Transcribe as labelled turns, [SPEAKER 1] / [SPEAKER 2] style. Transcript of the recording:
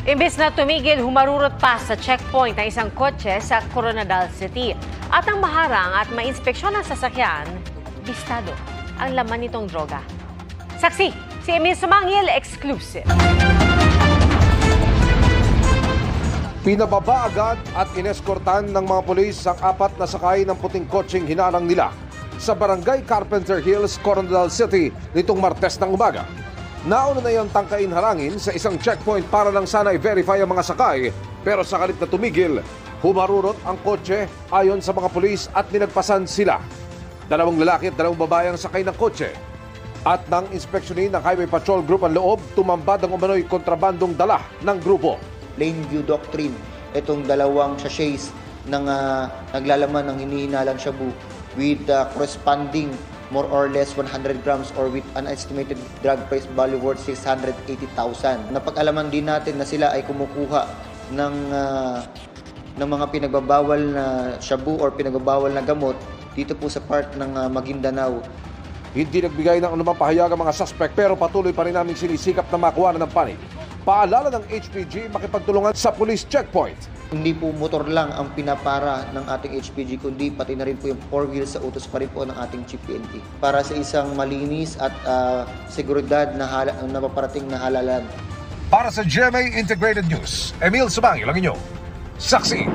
[SPEAKER 1] Imbis na tumigil, humarurot pa sa checkpoint ng isang kotse sa Coronadal City. At ang maharang at mainspeksyon ng sasakyan, bistado ang laman nitong droga. Saksi, si Emil Sumangil, exclusive.
[SPEAKER 2] Pinababa agad at ineskortan ng mga pulis ang 4 na sakay ng puting kotseng hinalang nila sa Barangay Carpenter Hills, Coronadal City nitong Martes ng umaga. Nauna na yung tangkain harangin sa isang checkpoint para lang sana i-verify ang mga sakay, pero sa kalit na tumigil, humarurot ang kotse ayon sa mga pulis at ninagpasan sila. 2 lalaki at 2 babae ang sakay ng kotse. At nang inspeksyonin ng Highway Patrol Group ang loob, tumambad ang umano'y kontrabandong dala ng grupo.
[SPEAKER 3] Plain view doctrine, itong 2 sachets ng naglalaman ng hinihinalang shabu with corresponding more or less 100 grams or with an estimated drug price value worth 680,000. Napag-alaman din natin na sila ay kumukuha ng mga pinagbabawal na shabu or pinagbabawal na gamot dito po sa part ng Maguindanao.
[SPEAKER 2] Hindi nagbigay ng anumang pahayag ang mga suspect pero patuloy pa rin namin sinisikap na makuha ng panig. Paalala ng HPG makipagtulungan sa police checkpoint.
[SPEAKER 3] Hindi po motor lang ang pinapara ng ating HPG, kundi pati na rin po yung 4 wheels sa utos pa rin po ng ating Chief PNP. Para sa isang malinis at seguridad na napaparating na halalan.
[SPEAKER 2] Para sa GMA Integrated News, Emil Sumangil ang inyong saksi.